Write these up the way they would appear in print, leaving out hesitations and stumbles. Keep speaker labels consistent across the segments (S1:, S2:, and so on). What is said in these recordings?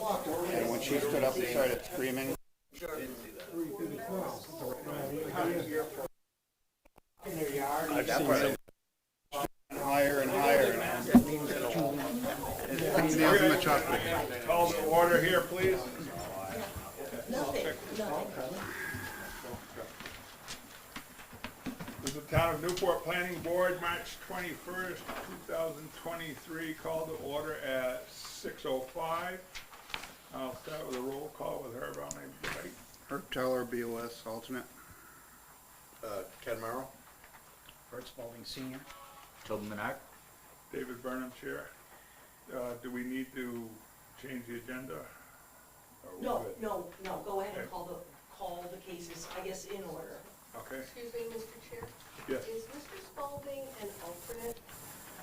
S1: And when she stood up and started screaming, I've seen it higher and higher, and it's nails in the chocolate.
S2: Call to order here, please. This is the Town of Newport Planning Board, March 21st, 2023, call to order at 6:05. I'll start with a roll call with Herb on the right.
S1: Herb Teller, BOS alternate.
S3: Ken Merrill?
S4: Bert Spalding Senior.
S5: Tobin Menard.
S2: David Burnham, Chair. Do we need to change the agenda? Are we
S6: No,
S2: good?
S6: no, go ahead
S2: Okay.
S6: and call the cases, I guess, in order.
S2: Okay,
S7: Excuse me, Mr. Chair.
S2: yes,
S7: Is Mr. Spalding an alternate?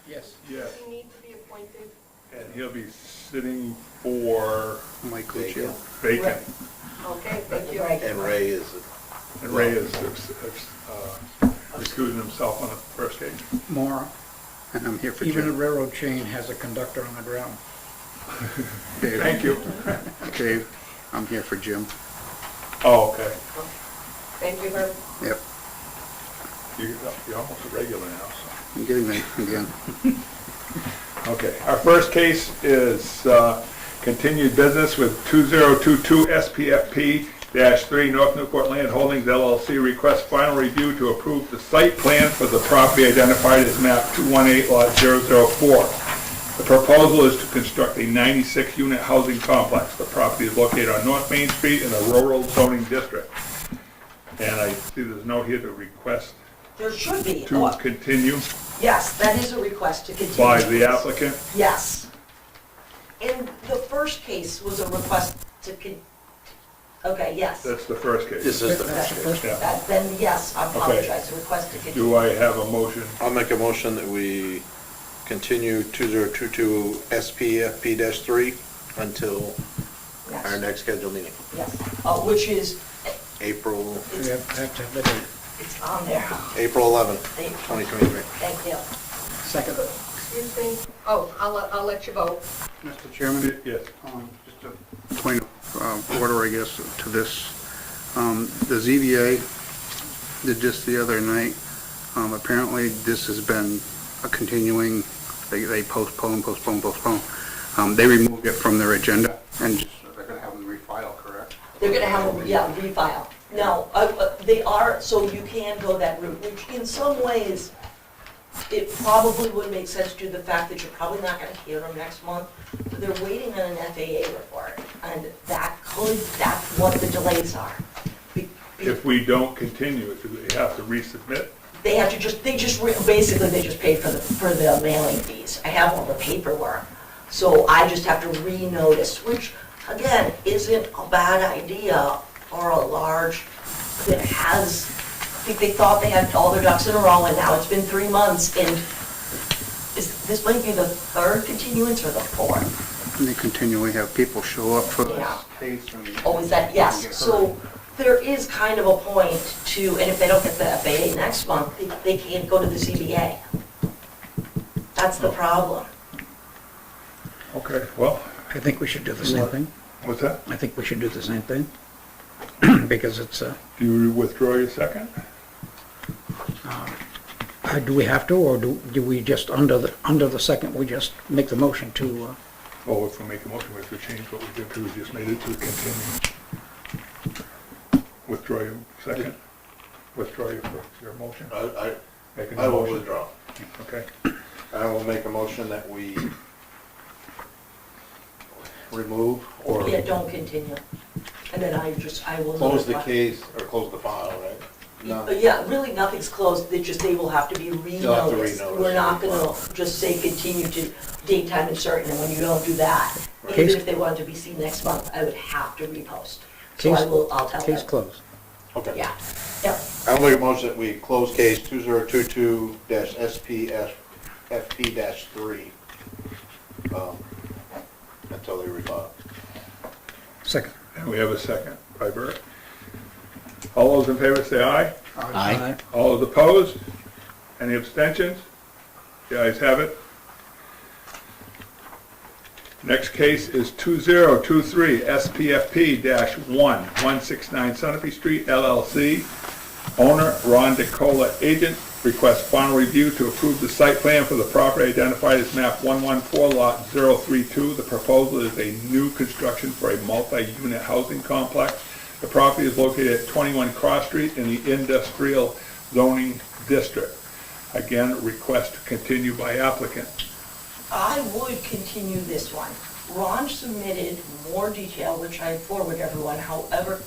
S4: Yes.
S2: yes.
S7: Does he need to be appointed?
S2: And he'll be sitting for
S1: Mike Luccio.
S2: vacant.
S7: Okay, thank you.
S3: And Ray is,
S2: And Ray is recusing himself on the first case.
S4: More,
S1: And I'm here for
S4: even a
S1: Jim.
S4: railroad chain has a conductor on the ground.
S1: Dave.
S2: Thank you.
S1: Dave, I'm here for Jim.
S2: Oh, okay.
S7: Thank you, Herb.
S1: Yep,
S2: You're almost a regular now, so.
S1: I'm getting there again.
S2: Okay, our first case is continued business with 2022 SPFP-3 North Newport Land Holdings LLC request final review to approve the site plan for the property identified as map 218 lot 004. The proposal is to construct a 96-unit housing complex. The property is located on North Main Street in the rural zoning district. And I see there's a note here to request
S6: There should be,
S2: to continue
S6: yes, that is a request to continue.
S2: by the applicant.
S6: Yes. And the first case was a request to okay, yes.
S2: That's the first case.
S3: this is the
S4: That's the first one.
S2: Yeah.
S6: Then, yes, I apologize, request to continue.
S2: Do I have a motion?
S3: I'll make a motion that we continue 2022 SPFP-3 until
S6: Yes.
S3: our next scheduled meeting,
S6: Yes, which is,
S3: April
S4: We have to have the date.
S6: it's on there.
S3: 11th,
S6: Thank
S3: 2023.
S6: you.
S4: Second.
S7: Excuse me. Oh, I'll let you vote.
S1: Mr. Chairman,
S2: Yes.
S1: just a point of order, I guess, to this. The ZBA did this the other night. Apparently, this has been a continuing, they postpone. They removed it from their agenda, and just, they're going to have them refile, correct?
S6: They're gonna have, refile. Now, they are, so you can go that route, which in some ways, it probably would make sense due to the fact that you're probably not gonna hear them next month. But they're waiting on an FAA report, and that's what the delays are.
S2: If we don't continue it, do they have to resubmit?
S6: They have to basically, they just pay for the mailing fees. I have all the paperwork, so I just have to renotice, which, again, isn't a bad idea for a large, that has, I think they thought they had all their ducks in a row, and now it's been 3 months, and this might be the third continuance or the fourth.
S1: And they continually have people show up for this
S6: Yeah.
S1: case. And
S6: Oh, is that, yes, so there is kind of a point to, and if they don't get the FAA next month, they can't go to the ZBA. That's the problem.
S2: Okay, well,
S4: I think we should do the same thing.
S2: what's that?
S4: I think we should do the same thing. Because it's,
S2: Do you withdraw your second?
S4: do we have to, or do we just, under the second, we just make the motion to,
S2: Oh, if we make a motion, we have to change what we did, because we just made it to continue. Withdraw your second? Withdraw your motion? Make a
S3: I will
S2: motion.
S3: withdraw.
S2: Okay,
S3: I will make a motion that we remove or
S6: Yeah, don't continue. And then I will.
S3: close the
S6: notify.
S3: case, or close the file, right? No.
S6: Yeah, really, nothing's closed, they will have to be
S3: You'll have to
S6: renoticed.
S3: renotice.
S6: We're not gonna just say continue to date, time, and certain, and when you don't do that,
S4: Right.
S6: even if they wanted to be seen next month, I would have to repost. So I'll tell
S4: case
S6: them.
S4: closed?
S3: Okay.
S6: Yeah, yep,
S3: I'll make a motion that we close case 2022-SPFP-3 until they refile.
S4: Second.
S2: and we have a second by Bert. All those in favor say aye.
S4: Aye.
S2: All those opposed? Any abstentions? The ayes have it. Next case is 2023 SPFP-1, 169 Sunapee Street, LLC. Owner Ron DeCola, agent, requests final review to approve the site plan for the property identified as map 114, lot 032. The proposal is a new construction for a multi-unit housing complex. The property is located at 21 Cross Street in the industrial zoning district. Again, request to continue by applicant.
S6: I would continue this one. Ron submitted more detail, which I forwarded everyone, however,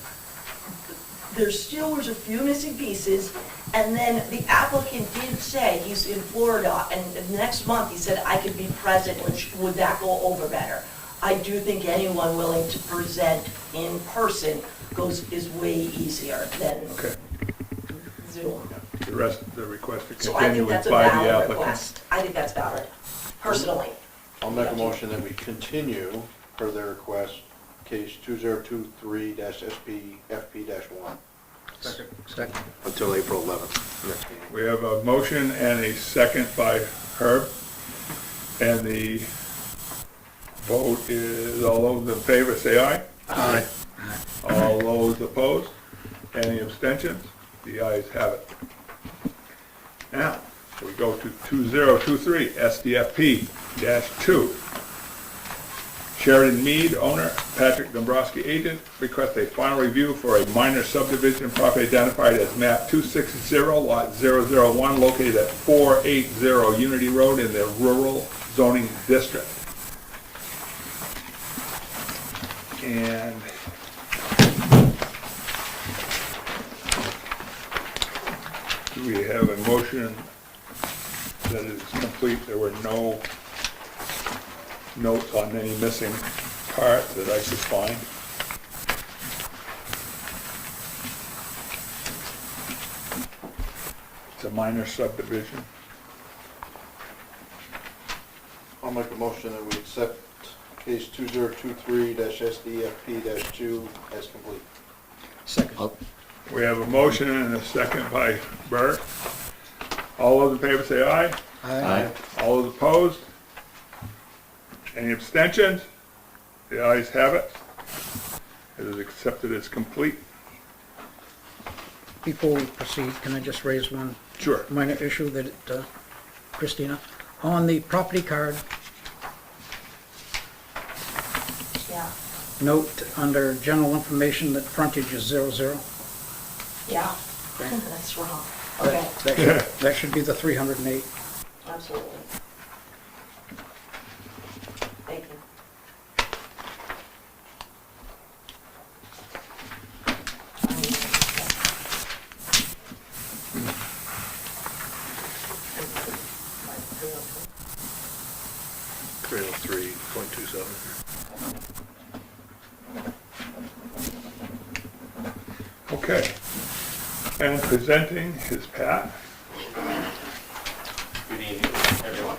S6: there still was a few missing pieces, and then the applicant did say he's in Florida, and next month he said I could be present, which would that go over better? I do think anyone willing to present in person is way easier than
S2: Okay.
S6: Zoom.
S2: The rest of the request to
S6: So I think
S2: continue
S6: that's
S2: is
S6: a
S2: by the
S6: valid
S2: applicant.
S6: request. I think that's valid, personally.
S3: I'll make a motion that we continue per their request, case 2023-SPFP-1
S4: Second.
S3: until April 11th. next meeting.
S2: We have a motion and a second by Herb. And the vote is, all those in favor say aye.
S1: Aye.
S2: All those opposed? Any abstentions? The ayes have it. Now, we go to 2023 SDFP-2. Sheridan Mead, owner, Patrick Dombrowski, agent, requests a final review for a minor subdivision property identified as map 260, lot 001, located at 480 Unity Road in the rural zoning district. And do we have a motion that is complete? There were no notes on any missing parts that I could find. It's a minor subdivision.
S3: I'll make a motion that we accept case 2023-SDFP-2 as complete.
S4: Second.
S2: We have a motion and a second by Bert. All those in favor say aye.
S4: Aye.
S2: All those opposed? Any abstentions? The ayes have it. It is accepted as complete.
S4: Before we proceed, can I just raise one
S2: Sure.
S4: minor issue that, Christina, on the property card,
S6: Yeah,
S4: note under general information that frontage is 00.
S6: yeah,
S4: Okay.
S6: that's wrong. Okay,
S4: That should be the 308.
S6: absolutely. Thank you.
S3: Trail 3.27.
S2: Okay. And presenting is Pat.
S5: Good evening, everyone.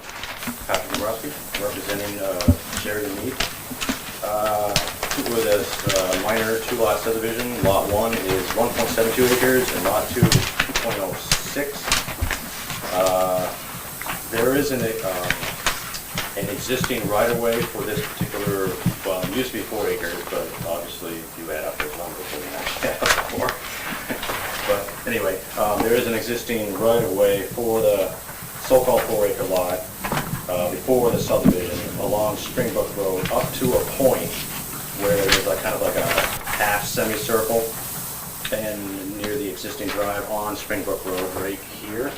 S5: Patrick Dombrowski, representing Sheridan Mead. With this minor two-lot subdivision, Lot 1 is 1.72 acres and Lot 2 is 2.06. There is an existing right-of-way for this particular, well, it used to be 4 acres, but obviously if you add up those numbers, we actually have 4. But anyway, there is an existing right-of-way for the so-called 4-acre lot before the subdivision along Springbrook Road up to a point where there's a kind of like a half semicircle and near the existing drive on Springbrook Road right here.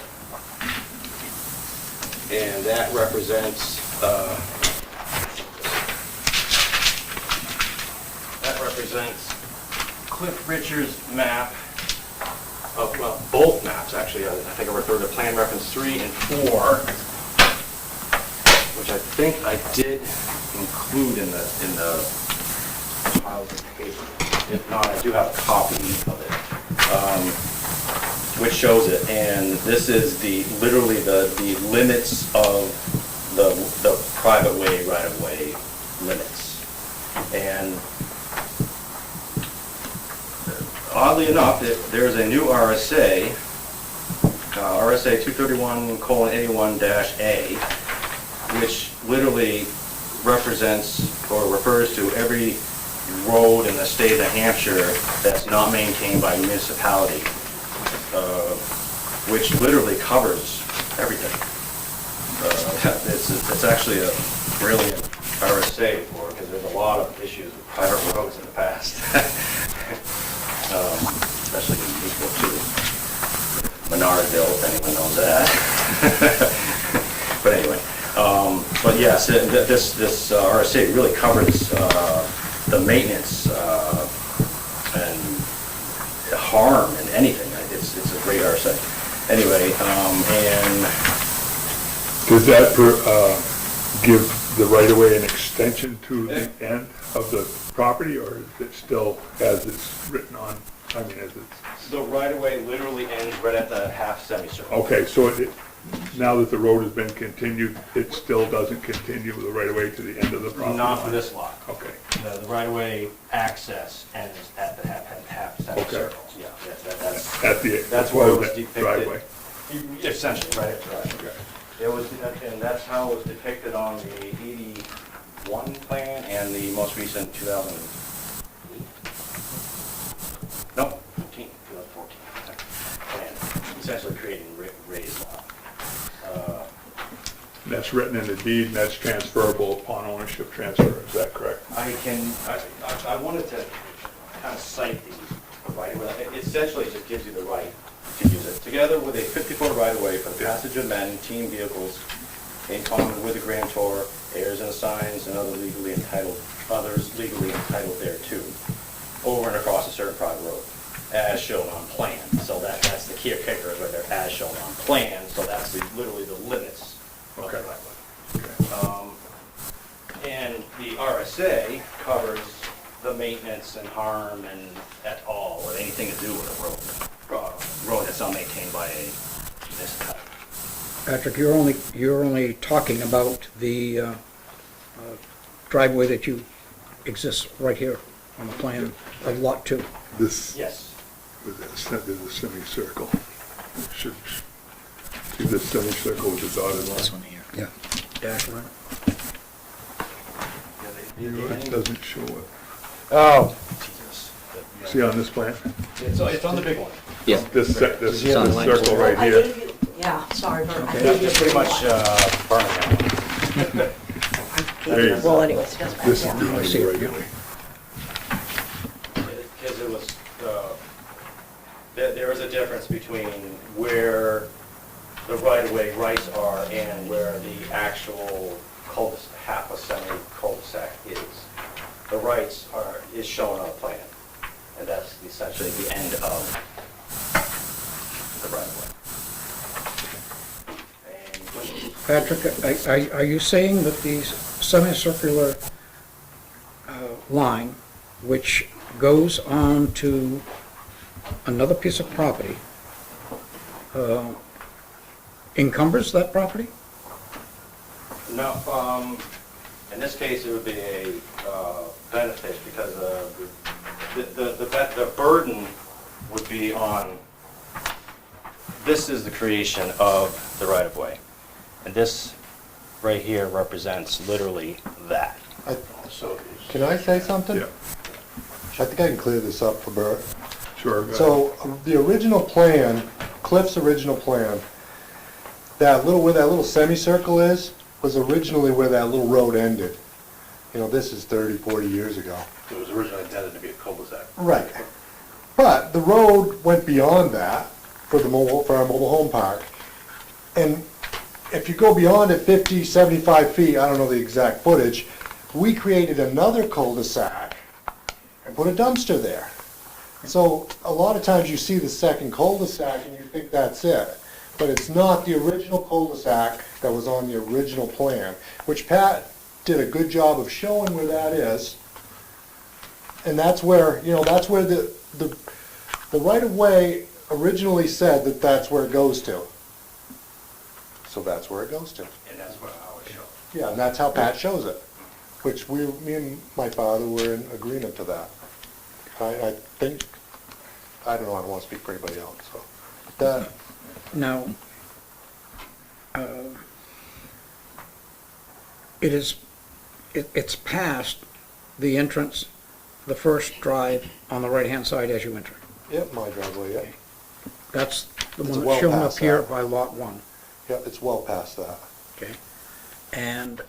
S5: And that represents Cliff Richards' map of, well, both maps actually. I think I referred to plan reference 3 and 4, which I think I did include in the piles of paper. If not, I do have a copy of it, which shows it. And this is literally the limits of the private way, right-of-way limits. And oddly enough, there's a new RSA, RSA 231:81-A, which literally represents or refers to every road in the state of New Hampshire that's not maintained by a municipality, which literally covers everything. It's actually a brilliant RSA for, because there's a lot of issues with private roads in the past. Especially in Newport too. Menardville, if anyone knows that. But anyway, but yes, this RSA really covers the maintenance and harm and anything. It's a great RSA. Anyway, and
S2: Does that give the right-of-way an extension to the end of the property, or is it still as it's written on, I mean, as it's,
S5: the right-of-way literally ends right at the half semicircle.
S2: okay, so now that the road has been continued, it still doesn't continue the right-of-way to the end of the property?
S5: Not for
S2: line?
S5: this lot.
S2: Okay,
S5: The right-of-way access ends at the half semicircle. Yeah, that's where it was depicted.
S2: driveway.
S5: Essentially, right at the driveway. It was, and that's how it was depicted on the 81 plan and the most recent 2008. No, 2014 plan, essentially creating raised lot.
S2: That's written in the deed, and that's transferable upon ownership transfer, is that correct?
S5: I wanted to kind of cite the right of way. It essentially just gives you the right to use it, together with a 50-foot right-of-way for the passage of men, team vehicles, in common with the grantor, heirs and assigns, and others legally entitled thereto, over and across a certain private road, as shown on plan. So that's the key kicker, is right there, as shown on plan, so that's literally the limits of the
S2: Okay.
S5: right-of-way. And the RSA covers the maintenance and harm and et al, or anything to do with a road that's not maintained by a municipality.
S4: Patrick, you're only talking about the driveway that exists right here on the plan of Lot 2.
S2: This,
S5: Yes.
S2: with the semicircle, should, see this semicircle with the dotted line?
S4: Yeah. Dash line.
S2: It doesn't show it.
S5: Oh.
S2: See on this plan?
S5: It's on the big one.
S8: Yeah.
S2: This circle right
S6: I
S2: here.
S6: gave you, yeah, sorry, Bert. I
S5: That's
S6: gave you
S5: just pretty
S6: the
S5: much
S6: one.
S5: Birmingham.
S2: There you go.
S6: Well, anyways, it doesn't matter.
S2: This is
S6: Yeah.
S2: the right of way.
S5: Because it was, there is a difference between where the right-of-way rights are and where the actual cul-de-sac, half a semi-cul-de-sac is. The rights is shown on a plan, and that's essentially the end of the right-of-way. And
S4: Patrick, are you saying that the semicircular line, which goes on to another piece of property, encumbers that property?
S5: No, in this case, it would be a benefit, because the burden would be on, this is the creation of the right-of-way. And this right here represents literally that.
S9: Can I say something?
S2: Yeah,
S9: I think I can clear this up for Bert.
S2: sure. go ahead.
S9: So, the original plan, Cliff's original plan, where that little semicircle is, was originally where that little road ended. You know, this is 30, 40 years ago.
S5: It was originally intended to be a cul-de-sac.
S9: Right. But the road went beyond that for our mobile home park. And if you go beyond it 50, 75 feet, I don't know the exact footage, we created another cul-de-sac and put a dumpster there. So a lot of times you see the second cul-de-sac and you think that's it. But it's not the original cul-de-sac that was on the original plan, which Pat did a good job of showing where that is. And that's where, that's where the right-of-way originally said that that's where it goes to. So that's where it goes to.
S5: And that's how it shows.
S9: Yeah, and that's how Pat shows it, which me and my father were in agreement to that. I think, I don't know, I don't want to speak for anybody else, so. That,
S4: Now, it is it's past the entrance, the first drive on the right-hand side as you enter.
S9: Yep, my driveway, yep.
S4: That's the
S9: It's
S4: one
S9: well
S4: that's shown up
S9: past
S4: here
S9: that.
S4: by lot one,
S9: Yep, it's well past that.
S4: okay? And,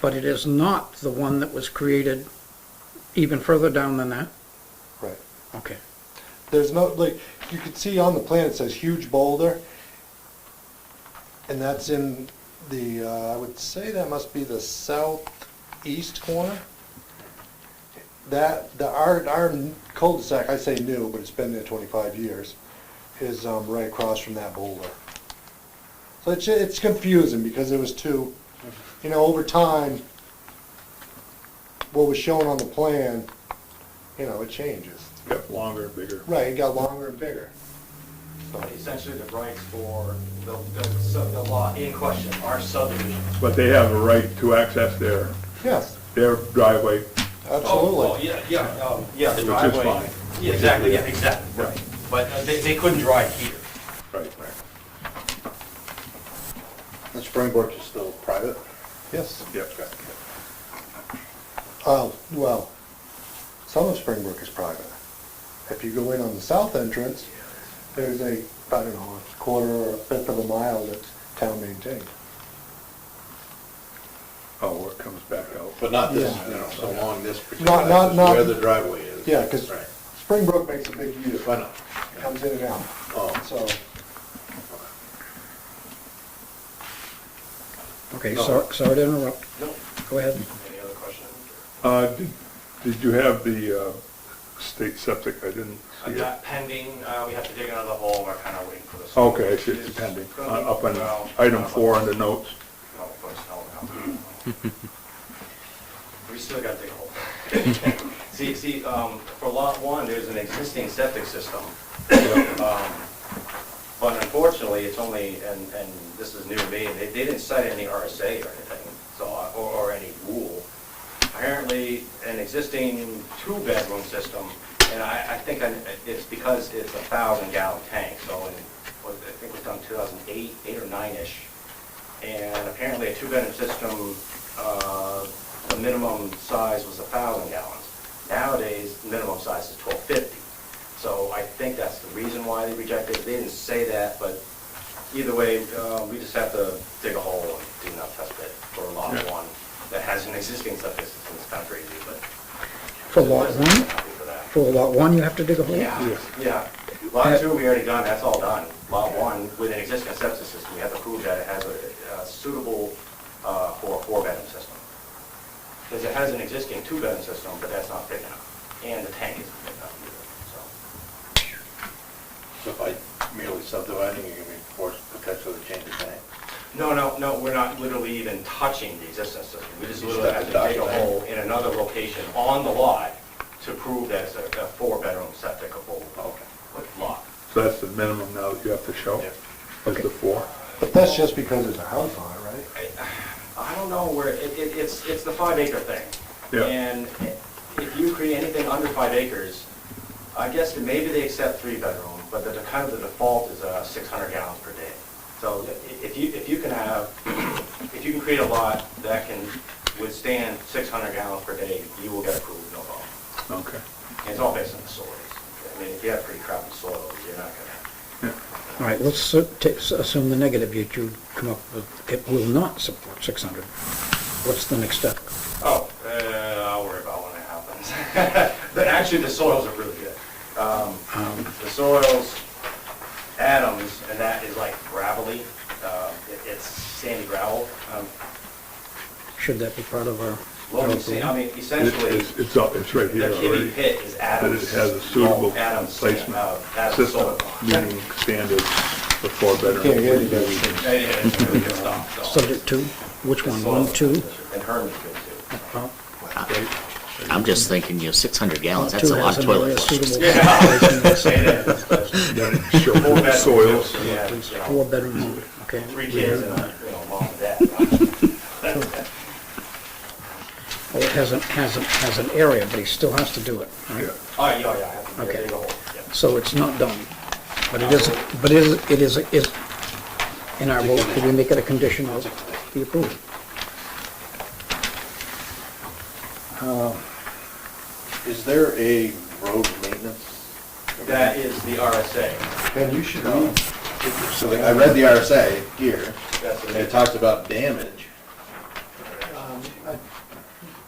S4: but it is not the one that was created even further down than that?
S9: Right.
S4: Okay.
S9: There's no, like, you can see on the plan, it says huge boulder. And that's in the, I would say that must be the southeast corner. Our cul-de-sac, I say new, but it's been there 25 years, is right across from that boulder. So it's confusing because there was two, over time, what was shown on the plan, it changes.
S2: Got longer and bigger.
S9: Right, it got longer and bigger. So,
S5: Essentially, the rights for the lot in question are subdivisions.
S2: But they have a right to access
S9: yes,
S2: their driveway.
S9: absolutely.
S5: Oh, yeah, the
S2: Which is
S5: driveway.
S2: fine.
S5: Yeah, exactly, yeah, exactly, right. But they couldn't drive here.
S2: Right.
S3: The Springbrook is still private?
S9: Yes.
S2: Yep.
S9: Well, some of Springbrook is private. If you go in on the south entrance, there's a quarter or a fifth of a mile that's town maintained.
S2: Oh, where it comes back out.
S3: But not this,
S9: Yeah.
S3: so along this particular,
S9: Not-
S3: this is where the driveway is.
S9: Yeah, because
S3: Right.
S9: Springbrook makes a big U,
S3: I know.
S9: comes in and out,
S3: Oh,
S9: so.
S4: Okay,
S3: No.
S4: sorry to interrupt.
S5: No.
S4: Go ahead.
S5: Any other questions?
S2: Did you have the state septic? I didn't see it.
S5: That pending, we have to dig another hole, we're kind of waiting for this.
S2: Okay, I see it's pending. Up on item 4 on the notes.
S5: No, but it's no, no. We still gotta dig a hole. See, for lot one, there's an existing septic system. But unfortunately, it's only, and this is new to me, they didn't cite any RSA or anything, so, or any rule. Apparently, an existing two-bedroom system, and I think it's because it's a 1,000-gallon tank, so I think it was done 2008, 8 or 9-ish. And apparently, a two-bedroom system, the minimum size was 1,000 gallons. Nowadays, the minimum size is 1,250. So I think that's the reason why they rejected it. They didn't say that, but either way, we just have to dig a hole and do an test pit for lot
S2: Yeah.
S5: one that has an existing septic system. It's kind of crazy, but.
S4: For lot one?
S5: Happy for that.
S4: For lot one, you have to dig a hole?
S5: Yeah,
S2: Yes.
S5: yeah. Lot two, we already done, that's all done. Lot one, with an existing septic system, we have to prove that it has a suitable for a four-bedroom system. Because it has an existing two-bedroom system, but that's not big enough, and the tank isn't big enough either, so.
S3: so by merely subdividing, you're gonna be forced potentially to change the tank?
S5: No, we're not literally even touching the existing system. We just
S3: You
S5: literally
S3: just
S5: have
S3: have
S5: to
S3: to
S5: dig a
S3: document.
S5: hole in another location on the lot to prove that it's a four-bedroom septicable lot.
S2: So that's the minimum now that you have to show?
S3: Yeah.
S2: Is the 4?
S9: But that's just because there's a house on it, right?
S5: I don't know where, it's the 5-acre thing.
S2: Yeah.
S5: And if you create anything under 5 acres, I guess that maybe they accept 3-bedroom, but the kind of the default is 600 gallons per day. So if you can create a lot that can withstand 600 gallons per day, you will get approved, no problem.
S2: Okay.
S5: And it's all based on the soils. I mean, if you have pretty crappy soils, you're not gonna.
S4: All right, let's assume the negative that you come up with. It will not support 600. What's the next step?
S5: Oh, I'll worry about when it happens. But actually, the soils are really good. The soils, Adams, and that is like gravelly. It's sandy gravel.
S4: Should that be part of our...
S5: I mean, essentially,
S2: It's up, it's right
S5: the
S2: here
S5: Kibbe
S2: already.
S5: pit is Adams.
S2: That it has a suitable
S5: Adams,
S2: placement
S5: Adams
S2: system,
S5: soil.
S2: meaning standards for 4-bedroom.
S9: Can't get any better.
S5: Yeah, yeah, it's really good stuff. so.
S4: Subject to? Which one?
S5: The
S4: 1,
S5: soils
S4: 2?
S5: are good, And Herman's good too.
S8: I'm just thinking, 600 gallons,
S4: Lot
S8: that's
S4: 2
S8: a lot
S4: has
S8: of
S4: an area
S8: toilet flushes.
S4: suitable
S5: Yeah.
S4: for population.
S5: It is, but
S2: Then it shows
S5: four
S2: the
S5: bedrooms,
S2: soils.
S5: yeah, you know,
S4: 4-bedroom home, okay.
S5: 3 kids and a, mom and dad.
S4: Well, it has an area, but he still has to do it, right?
S2: Yeah.
S5: Oh, yeah, I have to
S4: Okay.
S5: dig a hole, yeah.
S4: So it's not done. But it is in our vote, could we make it a condition of the approval?
S3: Is there a road maintenance?
S5: That is the RSA.
S9: Ken, you should read.
S3: So I read the RSA here,
S5: That's
S3: and it talks about damage.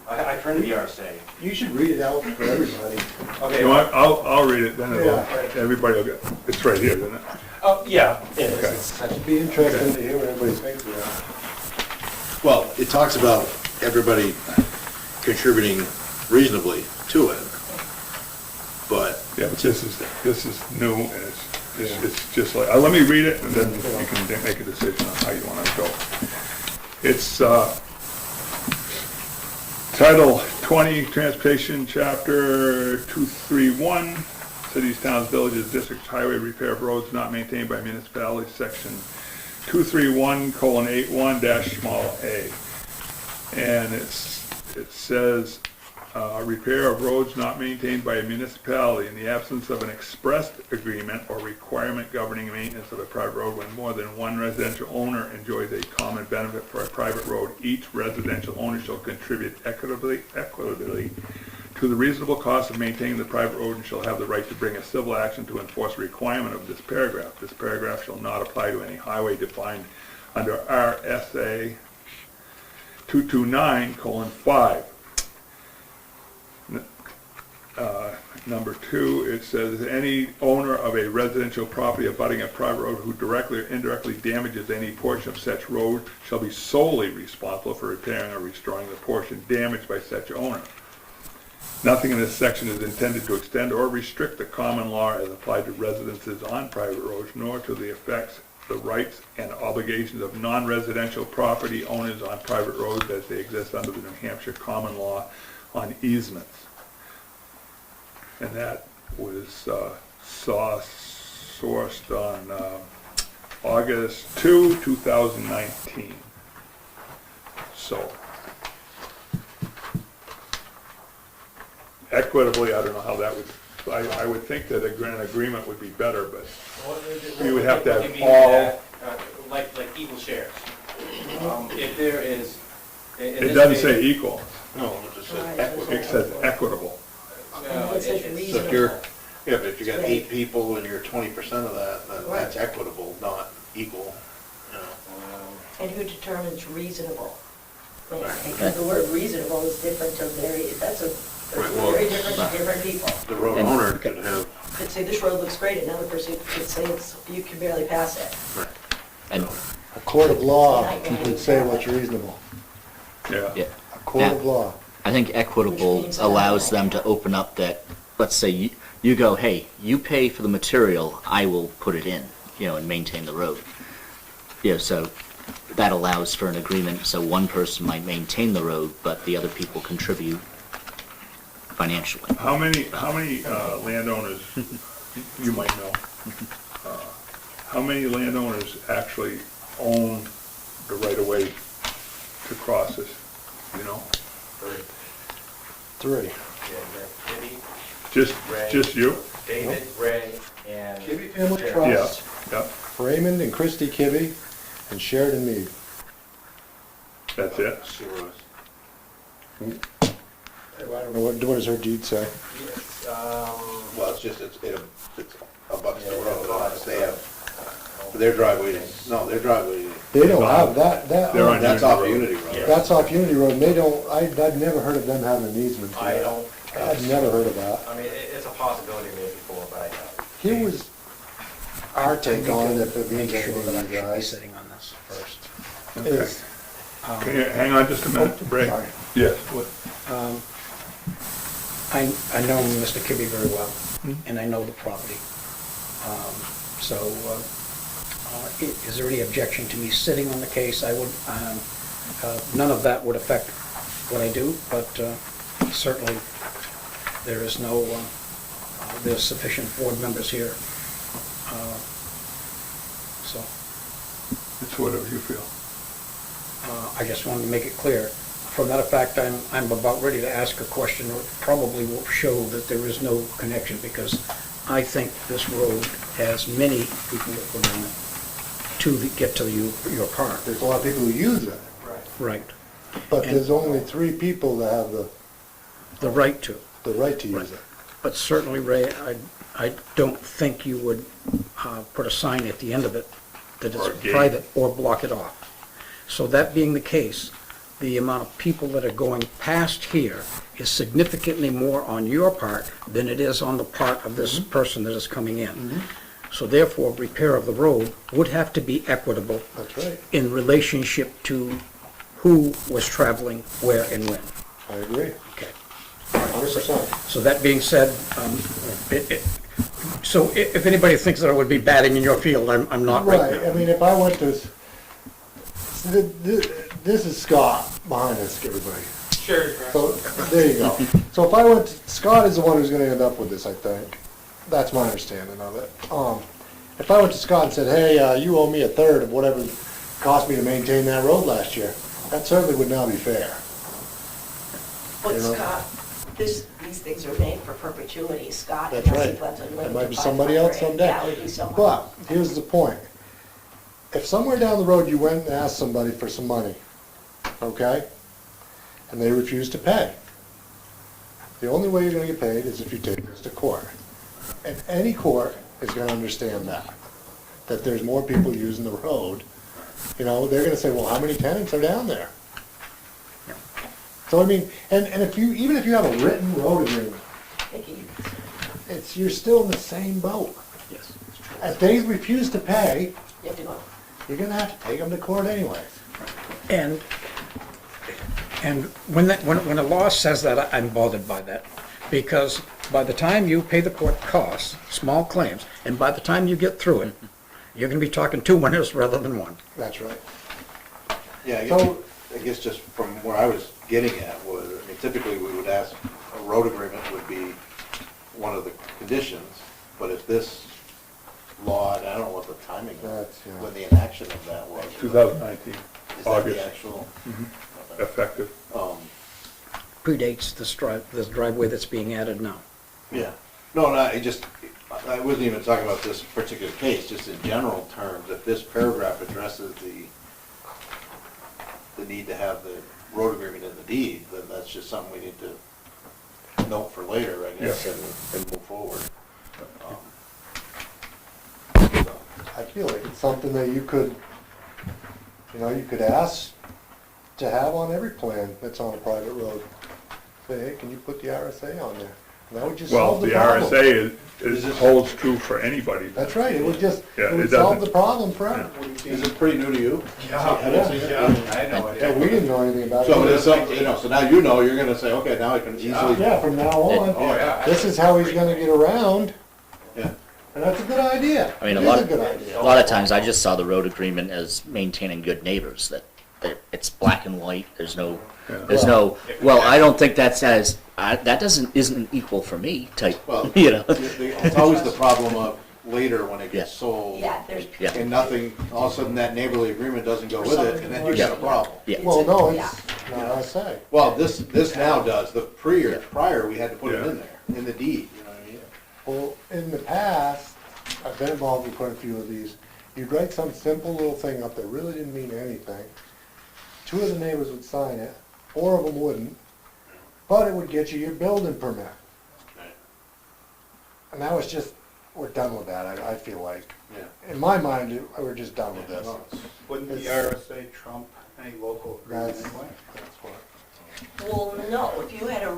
S5: I printed the RSA.
S9: You should read it out for everybody.
S5: Okay.
S2: You want, I'll read it, then
S9: Yeah.
S2: everybody will get, it's right here, isn't it?
S5: Oh, yeah, it is.
S2: Okay.
S5: It's such-
S9: It'd be interesting to hear what everybody thinks of that.
S3: Well, it talks about everybody contributing reasonably to it, but
S2: Yeah, but this is new, and it's just like, let me read it, and then you can make a decision on how you want to go. It's, Title 20, Transportation, Chapter 231, Cities, Towns, Villages, Districts, Highway Repair of Roads Not Maintained by Municipalities, Section 231:81-a. And it says, repair of roads not maintained by a municipality in the absence of an expressed agreement or requirement governing maintenance of a private road when more than one residential owner enjoys a common benefit for a private road. Each residential owner shall contribute equitably to the reasonable cost of maintaining the private road and shall have the right to bring a civil action to enforce a requirement of this paragraph. This paragraph shall not apply to any highway defined under RSA 229:5. Number 2, it says, any owner of a residential property abutting a private road who directly or indirectly damages any portion of such road shall be solely responsible for repairing or restoring the portion damaged by such owner. Nothing in this section is intended to extend or restrict the common law as applied to residences on private roads, nor to the effects, the rights, and obligations of non-residential property owners on private roads as they exist under the New Hampshire common law on easements. And that was sourced on August 2, 2019. So, equitably, I don't know how that would, I would think that an agreement would be better, but you would have to have
S5: What do you mean
S2: all-
S5: that, like equal shares. If there is.
S2: it doesn't say equal,
S3: no, it just says
S6: Right.
S3: equitable.
S2: it says equitable.
S6: It says
S3: So if
S6: reasonable.
S3: you're, yeah, but if you got 8 people and you're 20% of that, then that's equitable, not equal, you know.
S6: And who determines reasonable? Because the word reasonable is different to that's
S3: Right, well,
S6: very different to different people.
S3: The road owner could have,
S6: Could say this road looks great, another person could say you can barely pass it.
S8: And,
S9: A court of law would say what's reasonable.
S2: Yeah.
S8: yeah,
S9: A court of law.
S8: I think equitable
S6: Which means
S8: allows
S6: that-
S8: them to open up that, let's say you go, hey, you pay for the material, I will put it in, and maintain the road. So that allows for an agreement, so one person might maintain the road, but the other people contribute financially.
S2: How many landowners, you might know, how many landowners actually own the right-of-way to cross this,
S9: Three.
S5: Kitty,
S2: Just you?
S5: David, Ray, and.
S9: Kibbe Family
S5: Sharon.
S9: Trust.
S2: Yeah,
S9: Raymond and Christy Kibbe and Sheridan Mead.
S2: that's it?
S9: I don't know, what does her deed say?
S3: well, it's just, it's abuts the road, they have, their driveway, their driveway,
S9: They don't have that,
S2: They're on
S3: that's
S2: Unity
S3: off
S2: Road.
S3: Unity Road.
S9: that's off Unity Road, and they don't, I'd never heard of them having an easement to
S5: I
S9: it.
S5: don't.
S9: I'd never heard of that.
S5: I mean, it's a possibility maybe before, but I doubt it.
S9: Here was our take on it, if it means
S4: Make sure
S9: anything
S4: that I
S9: to you
S4: should be
S9: guys.
S4: sitting on this first.
S9: Is,
S2: Can you hang on just a minute, Ray?
S9: sorry.
S2: Yes, what?
S4: I know Mr. Kibbe very well, and I know the property. So, is there any objection to me sitting on the case? I would, none of that would affect what I do, but certainly there is no, there's sufficient board members here. So,
S2: It's whatever you feel.
S4: I just wanted to make it clear. From that fact, I'm about ready to ask a question that probably will show that there is no connection, because I think this road has many people that go down it to get to your park.
S9: There's a lot of people who use it,
S4: Right.
S9: but there's only 3 people that have the
S4: The right to.
S9: the right to use it.
S4: But certainly, Ray, I don't think you would put a sign at the end of it that
S2: Or a
S4: is
S2: gate.
S4: private or block it off. So that being the case, the amount of people that are going past here is significantly more on your part than it is on the part of this person that is coming in. So therefore, repair of the road would have to be equitable
S9: That's right.
S4: in relationship to who was traveling where and when.
S9: I agree.
S4: Okay.
S9: 100%.
S4: So that being said, so if anybody thinks that I would be batting in your field, I'm not right
S9: Right, I
S4: now.
S9: mean, if I went to, this is Scott behind us, everybody.
S10: Sure.
S9: So, there you go. So if I went, Scott is the one who's gonna end up with this, I think. That's my understanding of it. If I went to Scott and said, hey, you owe me a third of whatever it cost me to maintain that road last year, that certainly would not be fair.
S6: But
S9: You know?
S6: Scott, these things are made for perpetuity, Scott.
S9: That's
S6: unless he
S9: right.
S6: plans on
S9: It
S6: living
S9: might
S6: to
S9: be somebody else
S6: 500.
S9: someday.
S6: Yeah, it would be someone
S9: But,
S6: else.
S9: here's the point. If somewhere down the road you went and asked somebody for some money, okay? And they refuse to pay, the only way you're gonna get paid is if you take this to court. And any court is gonna understand that there's more people using the road. You know, they're gonna say, well, how many tenants are down there? So I mean, and if you, even if you have a written road agreement, you're still in the same boat.
S4: Yes.
S9: If they refuse to pay,
S6: You have to go.
S9: you're gonna have to take them to court anyways.
S4: And when a law says that, I'm bothered by that. Because by the time you pay the court costs, small claims, and by the time you get through it, you're gonna be talking 2 winners rather than one.
S9: That's right.
S3: Yeah,
S9: So-
S3: I guess just from where I was getting at was, I mean, typically we would ask, a road agreement would be one of the conditions, but if this law, and I don't know what the timing was,
S9: That's, yeah.
S3: when the enaction of that was.
S2: 2019,
S3: Is that
S2: August.
S3: the actual?
S2: effective.
S4: Predates this driveway that's being added now.
S3: Yeah. No, I wasn't even talking about this particular case, just in general terms, if this paragraph addresses the need to have the road agreement in the deed, then that's just something we need to note for later, I guess,
S2: Yeah.
S3: and move forward.
S9: I feel like it's something that you could ask to have on every plan that's on a private road. Say, hey, can you put the RSA on there? And that would just
S2: Well,
S9: solve the
S2: the
S9: problem.
S2: RSA holds true for anybody.
S9: That's right, it would just,
S2: Yeah,
S9: it would
S2: it
S9: solve
S2: doesn't-
S9: the problem for everyone.
S3: Is it pretty new to you?
S10: Yeah,
S3: Haven't seen it?
S10: I had no
S9: Yeah, we
S10: idea.
S9: didn't know anything about it.
S3: So there's something, so now you know, you're gonna say, okay, now I can easily.
S9: Yeah, from now on,
S10: Oh, yeah.
S9: this is how he's gonna get around,
S3: Yeah.
S9: and that's a good idea.
S8: I mean,
S9: It
S8: a
S9: is
S8: lot,
S9: a good idea.
S8: a lot of times I just saw the road agreement as maintaining good neighbors, that it's black and white, there's no, well, I don't think that says, that isn't equal for me type,
S3: Well,
S8: you know?
S3: it's always the problem of later when it gets
S8: Yeah.
S3: sold.
S6: Yeah, there's.
S8: Yeah.
S3: And nothing, all of a sudden that neighborly agreement doesn't go with it, and then you got a problem.
S8: Yeah.
S9: Well, no,
S6: Yeah.
S9: it's not RSA.
S3: Well, this now does, the prior, we had to put it
S2: Yeah.
S3: in there, in the deed, you know what I mean?
S9: Well, in the past, I've been involved in quite a few of these, you'd write some simple little thing up that really didn't mean anything. 2 of the neighbors would sign it, 4 of them wouldn't, but it would get you your building permit. And that was just, we're done with that, I feel like.
S3: Yeah.
S9: In my mind, we're just done with this.
S3: No, it's-
S10: Wouldn't the RSA trump any local agreement
S9: That's,
S10: anyway?
S9: that's what.
S6: Well, no, if you had a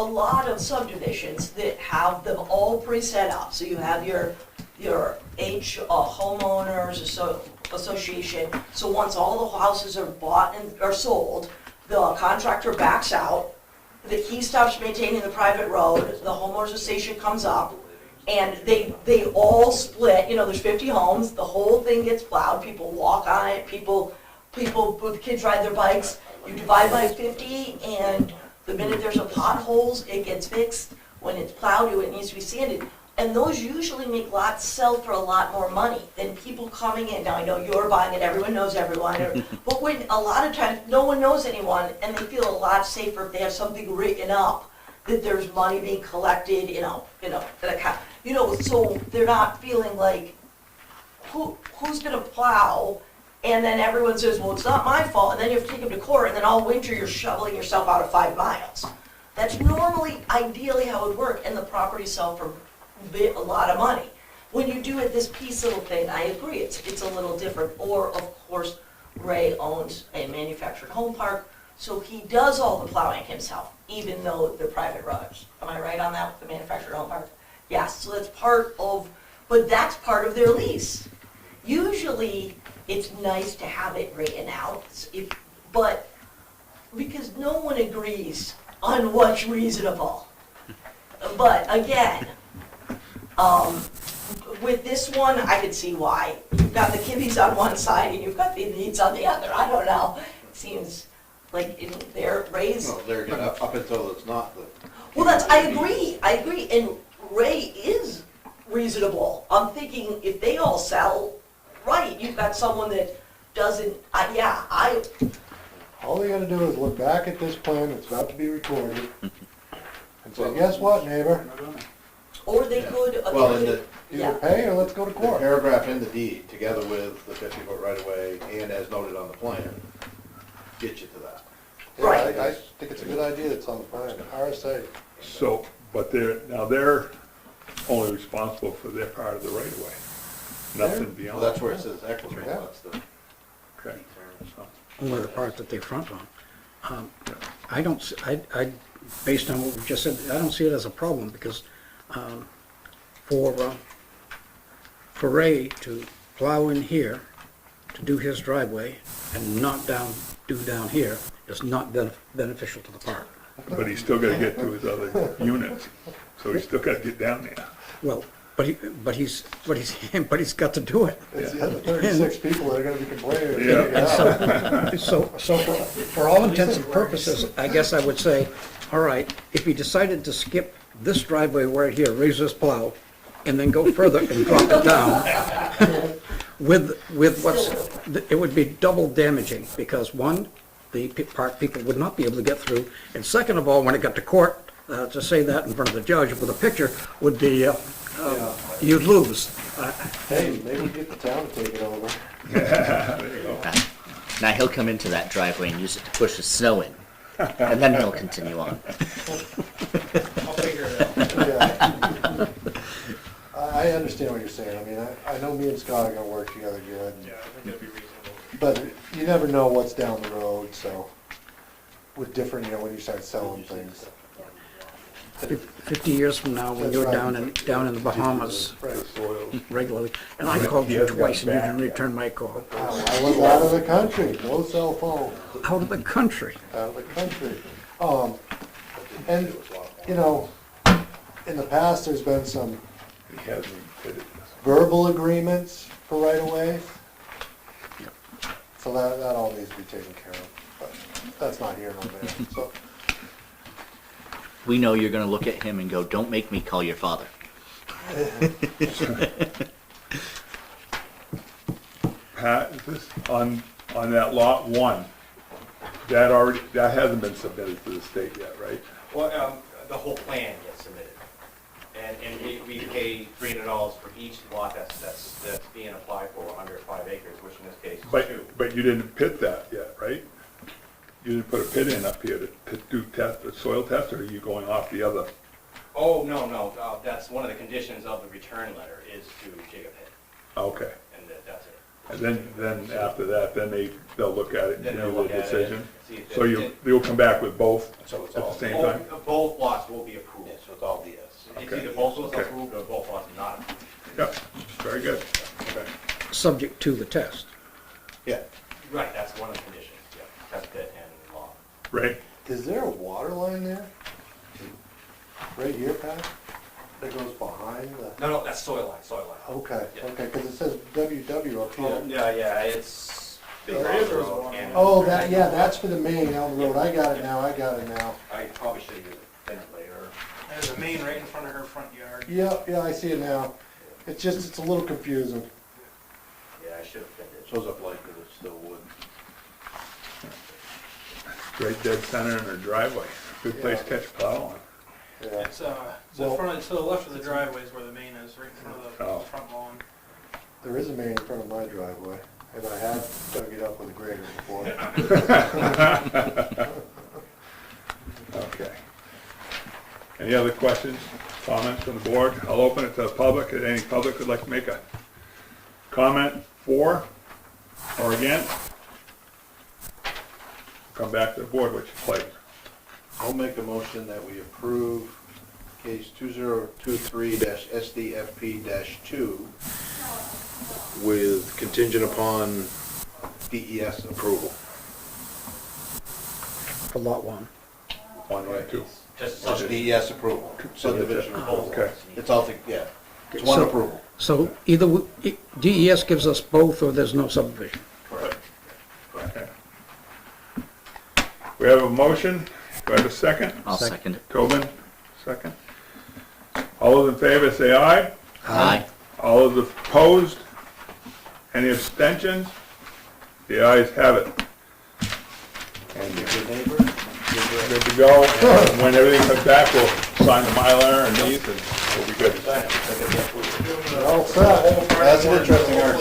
S6: lot of subdivisions that have them all pre-set up, so you have your homeowners association, so once all the houses are bought and are sold, the contractor backs out, he stops maintaining the private road, the homeowners association comes up, and they all split, there's 50 homes, the whole thing gets plowed, people walk on it, people with kids ride their bikes, you divide by 50, and the minute there's a potholes, it gets fixed. When it's plowed, it needs to be sanded. And those usually make lots sell for a lot more money than people coming in. Now, I know you're buying it, everyone knows everyone, but when a lot of times, no one knows anyone, and they feel a lot safer if they have something written up, that there's money being collected, in an account. So they're not feeling like, who's gonna plow And then everyone says, well, it's not my fault, and then you have to take them to court, and then all winter you're shoveling yourself out of 5 miles. That's normally, ideally how it would work, and the properties sell for a lot of money. When you do it this piece little thing, I agree, it's a little different. Or, of course, Ray owns a manufactured home park, so he does all the plowing himself, even though they're private roads. Am I right on that with the manufactured home park? Yes, so that's part of, but that's part of their lease. Usually, it's nice to have it written out, but because no one agrees on what's reasonable. But again, with this one, I could see why. You've got the kibbies on one side and you've got the needs on the other. I don't know. It seems like in their Ray's.
S3: No, they're gonna, up until it's not the.
S6: Well, I agree, and Ray is reasonable. I'm thinking if they all sell, right, you've got someone that doesn't,
S9: All they gotta do is look back at this plan that's about to be recorded and say, guess what, neighbor?
S6: or they could.
S3: Well, in the,
S9: Either
S6: Yeah.
S9: pay or let's go to
S3: the
S9: court.
S3: paragraph in the deed, together with the 50-foot right-of-way, and as noted on the plan, get you to that.
S9: Yeah,
S6: Right.
S9: I think it's a good idea that's on the plan, RSA.
S2: So, but they're only responsible for their part of the right of way, nothing
S3: Well,
S2: beyond.
S3: that's where it says equitable,
S9: Yeah.
S3: that's the
S2: Okay.
S3: term.
S4: Only the part that they front on. I don't, based on what we just said, I don't see it as a problem, because for Ray to plow in here, to do his driveway, and not do down here, is not beneficial to the park.
S2: But he's still gotta get to his other units, so he's still gotta get down there.
S4: Well, but he's got to do it.
S9: It's the other 36 people that are gonna be complaining.
S2: Yeah.
S4: So for all intents and purposes, I guess I would say, all right, if he decided to skip this driveway right here, raise this plow, and then go further and drop it down, with it would be double damaging, because one, the park people would not be able to get through, and second of all, when it got to court, to say that in front of the judge with a picture would be, you'd lose.
S9: Hey, maybe we get the town to take it over.
S8: Now he'll come into that driveway and use it to push the snow in, and then he'll continue on.
S10: I'll figure it out.
S9: Yeah. I understand what you're saying. I mean, I know me and Scott are gonna work together good.
S10: Yeah, I think it'd be reasonable.
S9: But you never know what's down the road, so with different, when you start selling things.
S4: 50 years from now, when
S9: That's
S4: you're
S9: right.
S4: down in the Bahamas
S9: Right.
S4: regularly, and I called you twice and you didn't return my call.
S9: I was out of the country, no cell phone,
S4: Out of the country.
S9: out of the country. And, in the past, there's been some
S2: He hasn't fitted this.
S9: verbal agreements for right-of-ways. So that all needs to be taken care of, but that's not here nor there, so.
S8: We know you're gonna look at him and go, don't make me call your father.
S2: Pat, is this on that lot 1, that hasn't been submitted to the state yet, right?
S5: Well, the whole plan gets submitted. And we pay $300 for each lot that's being applied for under 5 acres, which in this case is 2.
S2: But you didn't pit that yet, right? You didn't put a pit in up here to do a soil test, or are you going off the other?
S5: Oh, no, that's one of the conditions of the return letter is to dig a pit,
S2: Okay.
S5: and that's it.
S2: And then after that, they'll look at it and
S5: Then they'll
S2: do
S5: look
S2: the
S5: at it
S2: decision?
S5: and see if
S2: So you'll come back with both
S3: So it's
S2: at
S3: all,
S2: the same
S5: Oh,
S2: time?
S5: both lots will be approved.
S3: yeah, so it's all DS.
S5: It's
S2: Okay.
S5: either both lots
S2: Okay.
S5: approved or both lots not approved.
S2: Yep, very good. Okay.
S4: Subject to the test.
S3: Yeah.
S5: Right, that's one of the conditions, yeah, test pit and law.
S2: Ray?
S9: Is there a water line there? Right here, Pat? That goes behind the,
S5: No, that's soil line.
S9: okay,
S5: Yeah.
S9: okay, because it says WW up
S5: Oh,
S9: here.
S5: yeah, it's. Big
S10: There
S5: Rock
S10: is
S5: Road
S10: one.
S5: and-
S9: Oh, that's for the main down the road. I got it now.
S5: I probably should have used it later.
S10: There's a main right in front of her front yard.
S9: Yeah, I see it now. It's a little confusing.
S5: Yeah, I should have finished.
S3: Shows up like that it's still wood.
S2: Right dead center in her driveway. Good place to catch plow on.
S9: Yeah.
S10: It's,
S9: Well-
S10: to the left of the driveway is where the main is, right in front of
S2: Oh.
S10: the front lawn.
S9: There is a main in front of my driveway. because I had dug it up with a grader before.
S2: Okay. Any other questions, comments from the board? I'll open it to the public. If any public would like to make a comment for or against, come back to the board, which is pleasure.
S3: I'll make a motion that we approve case 2023-SDFP-2 with contingent upon DES approval.
S4: For lot one.
S2: One and two.
S3: Just DES approval, subdivision approval.
S2: Okay.
S3: It's all, yeah, it's one
S4: So-
S3: approval.
S4: So either DES gives us both, or there's no subdivision.
S3: Correct.
S2: Okay. We have a motion. Do I have a second?
S8: I'll second it.
S2: Tobin, second. All those in favor say aye.
S8: Aye.
S2: All those opposed? Any abstentions? The ayes have it.
S3: And your neighbor?
S2: Good to go. And when everything comes back, we'll sign the Mylar and these, and we'll be good.
S9: All set.
S3: That's an interesting art. I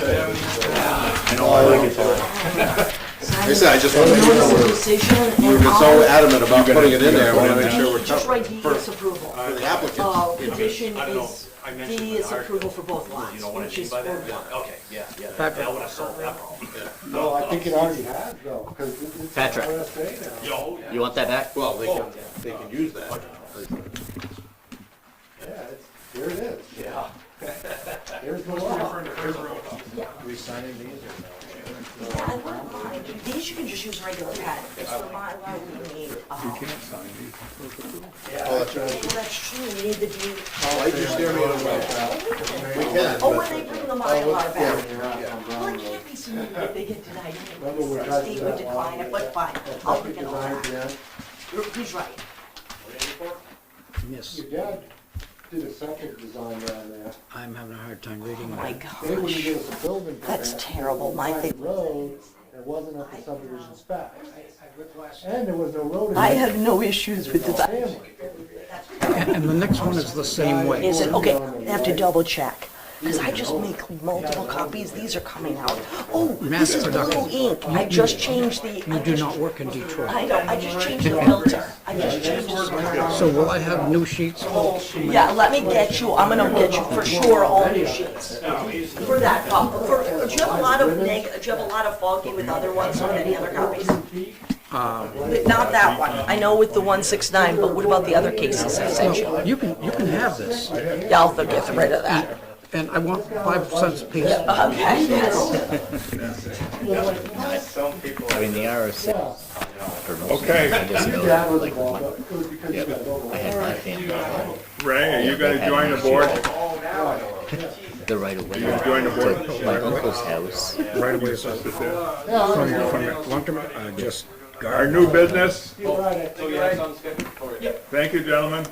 S3: know, I like it. Like I said, I just want to make sure
S6: Notice of decision, and
S3: we're so
S6: I'll
S3: adamant about putting it in there, I want to make sure we're
S6: just write
S3: covered.
S6: DES approval.
S3: For the applicant,
S6: Condition is DES approval for both lots, which is for one.
S5: Okay, yeah,
S4: Patrick.
S5: that would have solved that problem.
S9: No, I think it already has though, because it's
S8: Patrick.
S9: RSA now.
S8: You want that back?
S3: well, they can use that.
S9: Yeah, there it is.
S5: Yeah.
S9: There's the law.
S3: We signing these or no?
S6: Yeah, I wouldn't mind. These you can just use regular pen. It's the Mylar we need.
S2: You can't sign these.
S3: Oh, that's right.
S6: Well, that's true, we need the deed.
S3: Why you steer me away? We can.
S6: Oh, when they bring the Mylar back.
S3: Yeah.
S6: Well, it can't be submitted if they get denied
S9: Remember we
S6: anyway.
S9: tried to
S6: State
S9: do
S6: would
S9: that
S6: decline it, but fine, I'll bring it all
S9: Design
S6: back.
S9: again.
S6: He's right.
S4: Yes,
S9: Your dad did a septic design down there.
S4: I'm having a hard time reading
S6: Oh my
S4: that.
S9: They wouldn't
S6: gosh.
S9: give us a building permit.
S6: That's terrible. My
S9: Private
S6: thing-
S9: road, it wasn't up to subdivision specs. And there was no road. in
S6: I
S9: it.
S6: have no issues with that.
S9: Family.
S4: And the next one is the same way.
S6: Is it, okay, I have to double check, because I just make multiple copies, these are coming out. Oh, this is blue ink, I just changed the.
S4: You do not work in Detroit.
S6: I know, I just changed the filter, I just changed the.
S4: So will I have new sheets?
S6: Yeah, let me get you, I'm gonna get you for sure all new sheets. For that, do you have a lot of do you have a lot of faulty with other ones or any other copies? Not that one, I know with the 169, but what about the other cases I sent you?
S4: You can have this,
S6: Yeah, I'll get rid of that.
S4: and I want 5 cents a piece.
S6: Okay, yes.
S8: I mean, the RSA. for most of
S2: Okay.
S8: them, I just
S9: Your
S8: know,
S9: dad was
S8: like,
S9: involved, but it was because you got over.
S8: I had my family,
S2: Ray, are you gonna join the board?
S8: the right of way.
S2: Join the board.
S8: To my uncle's house.
S2: Right away, so sit there.
S4: From Long-term, just
S2: Our new business,
S9: You brought it.
S2: thank you, gentlemen.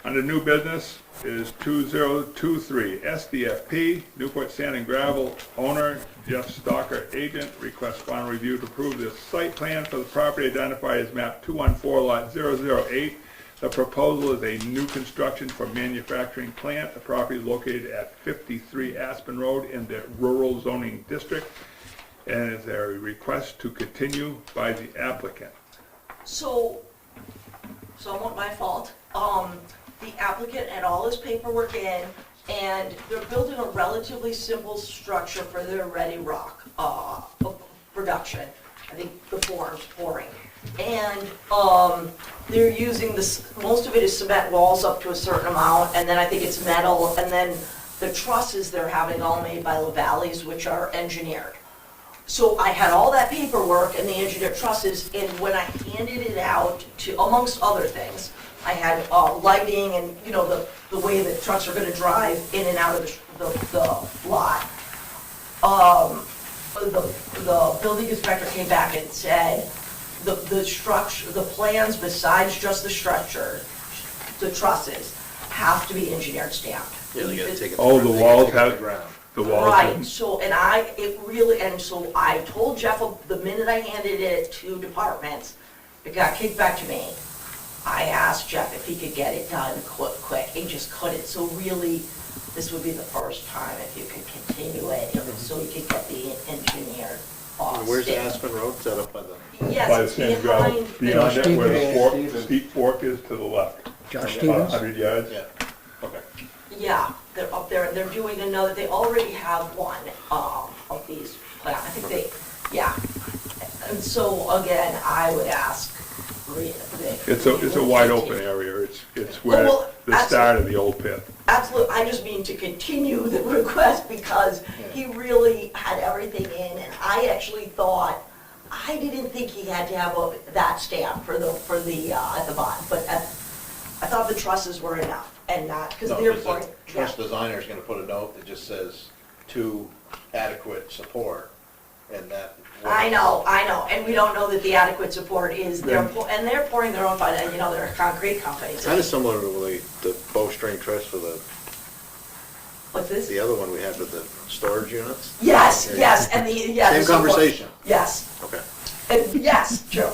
S2: Under new business is 2023 SDFP, Newport Sand and Gravel owner, Jeff Stalker, agent, requests final review to approve the site plan for the property identified as map 214 lot 008. The proposal is a new construction for manufacturing plant. The property is located at 53 Aspen Road in the rural zoning district, and is a request to continue by the applicant.
S6: So, somewhat my fault. The applicant had all his paperwork in, and they're building a relatively simple structure for their Ready Rock, production. I think the form's pouring. And, they're using this, most of it is cement walls up to a certain amount, and then I think it's metal, and then the trusses they're having all made by LaValleys, which are engineered. So I had all that paperwork and the engineered trusses, and when I handed it out to, amongst other things, I had lighting and, you know, the way the trucks are gonna drive in and out of the lot. The building inspector came back and said, the structure, the plans besides just the structure, the trusses, have to be engineered stamped.
S3: Yeah, they gotta take it.
S2: Oh, the
S3: they gotta
S2: walls
S3: take it to
S2: have-
S3: the ground.
S2: The walls.
S6: Right, so, and so I told Jeff the minute I handed it to departments, it got kicked back to me. I asked Jeff if he could get it done quick, he just couldn't. So really, this would be the first time if you could continue it, so you could get the engineer off.
S3: Where's Aspen Road set up by the?
S6: Yes,
S2: By the
S6: it's
S2: same ground,
S6: behind.
S2: beyond it where the
S9: Stevens.
S2: fork, steep fork is to the left.
S4: Josh
S2: About
S4: Stevens?
S2: 100 yards.
S3: Yeah, okay.
S6: Yeah, they're up there, they're doing another, they already have one, of these, I think they, yeah. And so, again, I would ask,
S2: It's a wide open area, it's where
S6: well,
S2: the start of the old pit.
S6: Absolutely, I just mean to continue the request because he really had everything in, and I actually thought, I didn't think he had to have that stamp for the, at the bottom, but I thought the trusses were enough, and not, because
S3: No,
S6: they're,
S3: 'cause the
S6: yeah.
S3: trust designer's gonna put a note that just says to adequate support, and that.
S6: I know, and we don't know that the adequate support is, and they're pouring their own, you know, they're a concrete company. so-
S3: Kind of similar to the bowstring truss for
S6: What's this?
S3: the other one we had with the storage units.
S6: Yes, and the, yeah.
S3: Same
S6: the support.
S3: conversation.
S6: Yes,
S3: Okay.
S6: and, yes, Joe.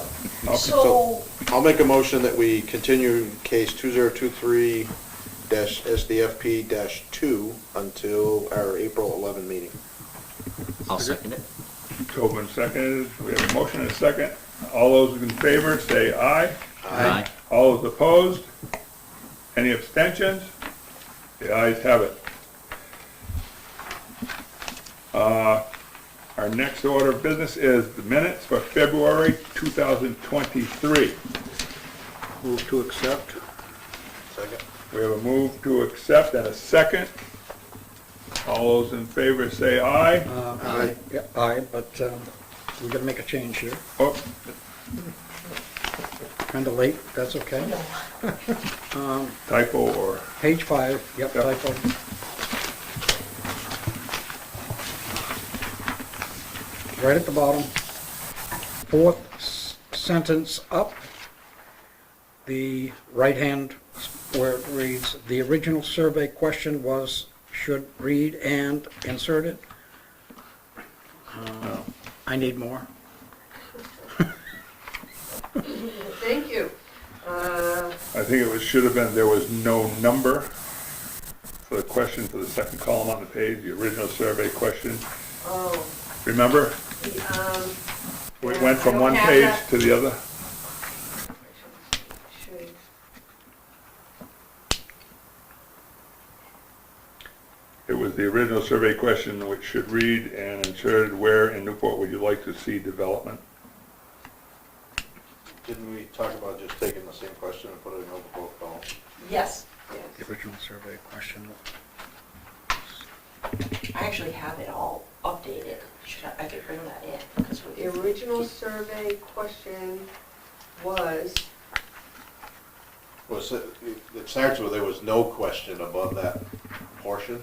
S6: So,
S3: I'll make a motion that we continue case 2023-SDFP-2 until our April 11 meeting.
S8: I'll second it.
S2: Tobin seconded, we have a motion and a second. All those in favor, say aye.
S8: Aye.
S2: All those opposed? Any abstentions? The ayes have it. Our next order of business is the minutes for February 2023.
S1: Move to accept.
S3: Second.
S2: We have a move to accept and a second. All those in favor say aye.
S3: Aye.
S4: Yeah, aye, but we're gonna make a change here.
S2: Oh,
S4: Kinda late, that's okay.
S2: typo or,
S4: Page 5, yep,
S2: Yep.
S4: typo. Right at the bottom, fourth sentence up, the right hand where it reads, "The original survey question was, should read and inserted." I need more.
S7: Thank you.
S2: I think it was, should have been, there was no number for the question for the second column on the page, the original survey question.
S7: Oh,
S2: Remember?
S7: the,
S2: We
S7: yeah,
S2: went
S7: I
S2: from
S7: don't
S2: one
S7: have
S2: page
S7: that.
S2: to the other.
S7: Should-
S2: It was the original survey question which should read and inserted, where in Newport would you like to see development?
S3: Didn't we talk about just taking the same question and putting it over both columns?
S6: yes,
S4: The original survey question.
S6: I actually have it all updated. I could bring that in, because we
S7: The original survey question was,
S3: Well, it starts with there was no question above that portion,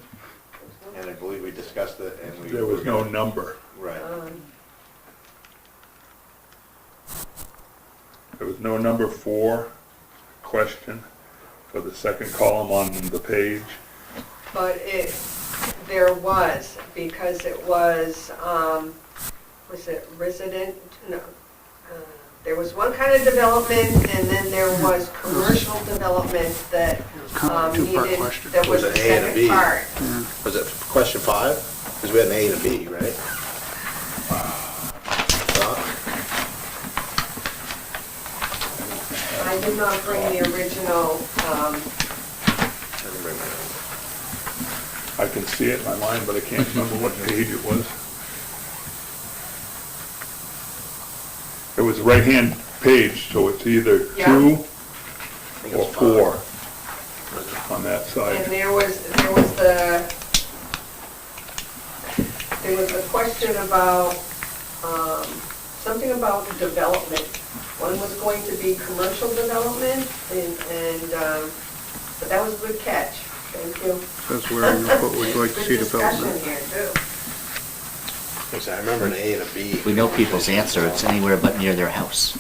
S3: and I believe we discussed it, and we.
S2: There was no number.
S3: Right.
S2: There was no number 4 question for the second column on the page.
S7: but there was, because it was it resident? No. There was one kind of development, and then there was commercial development that
S1: kind of a two-part
S7: needed,
S1: question.
S7: that was
S3: Was
S7: the
S3: it A and a
S7: second
S3: B?
S7: part.
S3: Was it question 5? Because we had an A and a B, right?
S7: I did not bring the original,
S3: I didn't bring mine.
S2: I can see it in my mind, but I can't remember what page it was. It was the right-hand page, so it's either
S7: Yeah.
S2: 2
S3: I think it
S2: or
S3: was
S2: 4
S3: 5.
S2: on that
S7: and
S2: side.
S7: there was a question about, something about development. One was going to be commercial development, but that was a good catch. Thank you.
S1: Says where in Newport would you like to see
S7: Good discussion
S1: development.
S7: here, too.
S3: Yes, I remember an A and a B.
S8: We know people's answer, it's anywhere but near their house.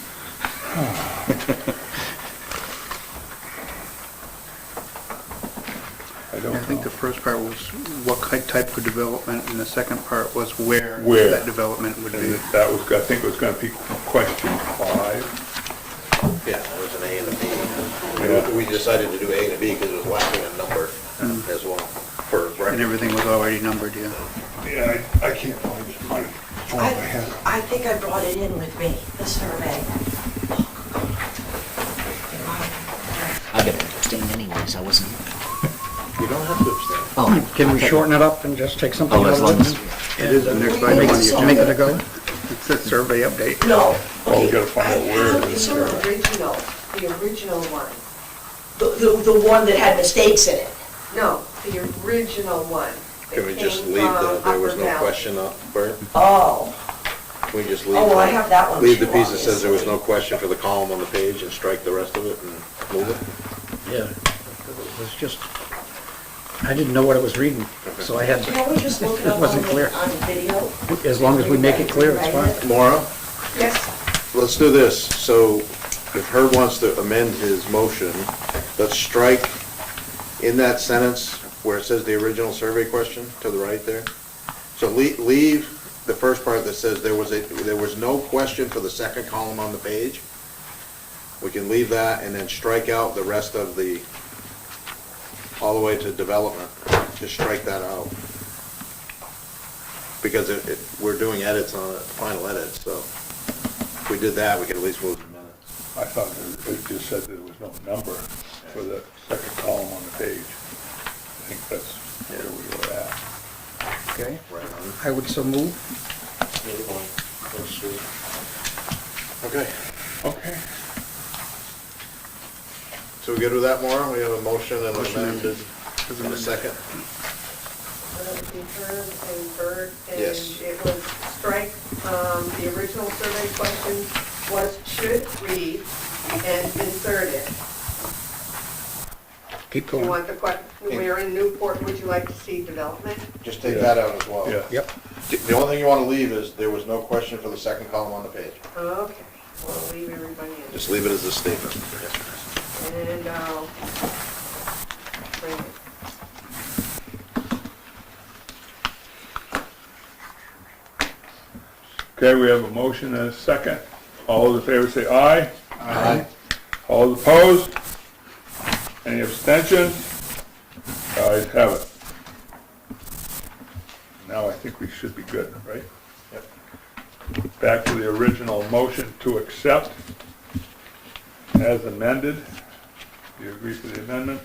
S2: I don't
S1: I think the
S2: know.
S1: first part was what type of development, and the second part was where
S2: Where.
S1: that development would
S2: And
S1: be.
S2: that was, I think it was gonna be question 5.
S3: Yeah, there was an A and a B.
S2: Yeah.
S3: We decided to do A and B because it was lacking a number as well for
S1: And
S3: record.
S1: everything was already numbered, yeah.
S2: Yeah, I can't find it in my phone. I had it.
S6: I think I brought it in with me, the survey.
S8: I got to abstain anyways, I wasn't.
S3: You don't have to abstain.
S8: Oh,
S4: Can we shorten it up and just take something
S8: oh,
S4: out
S8: as
S4: of
S8: long as,
S4: it?
S1: It is the next item
S4: Make
S1: on the
S4: it, make it
S1: agenda.
S4: a go?
S1: It's a survey update.
S6: No.
S2: Oh, we gotta find out where it is.
S7: The original one.
S6: The one that had mistakes in it.
S7: No, the original one. that
S3: Can we just
S7: came
S3: leave
S7: from
S3: there was
S7: Upper
S3: no
S7: Valley.
S3: question up, Bert?
S6: Oh,
S3: Can we just leave?
S6: Oh, well, I have that one
S3: Leave the
S6: too,
S3: piece that says there was no
S6: obviously.
S3: question for the column on the page and strike the rest of it and move it?
S4: Yeah. It was just, I didn't know what I was reading, so I had,
S6: can we just look it up on
S4: wasn't clear.
S6: on video?
S4: as long as we make it clear, it's fine.
S3: Maura,
S7: Yes,
S3: let's do this. So if Herb wants to amend his motion, let's strike in that sentence where it says the original survey question to the right there. So leave the first part that says there was no question for the second column on the page. We can leave that and then strike out the rest of the, all the way to development. Just strike that out. Because we're doing edits on it, final edits, so if we did that, we could at least move the minutes.
S2: I thought it just said there was no number for the second column on the page. I think that's where we were at.
S4: Okay,
S3: Right on.
S4: I would so move.
S3: Okay,
S2: Okay.
S3: so we good with that, Maura? We have a motion and
S1: Motion
S3: amended
S1: As
S3: in a
S1: amended.
S3: second.
S7: the Herb and Bert, and
S3: Yes.
S7: it was strike, the original survey question should read and insert it.
S4: Keep
S7: You
S4: going.
S7: want the question, we're in Newport, would you like to see development?
S3: Just take that out as well.
S2: Yeah.
S4: Yep.
S3: The only thing you want to leave is there was no question for the second column on the page.
S7: Okay, we'll leave everybody in.
S3: Just leave it as a statement.
S7: And I'll bring it.
S2: Okay, we have a motion and a second. All those in favor say aye.
S3: Aye.
S2: All those opposed? Any abstentions? Ayes have it. Now I think we should be good, right?
S3: Yep.
S2: Back to the original motion to accept as amended. Do you agree to the amendment?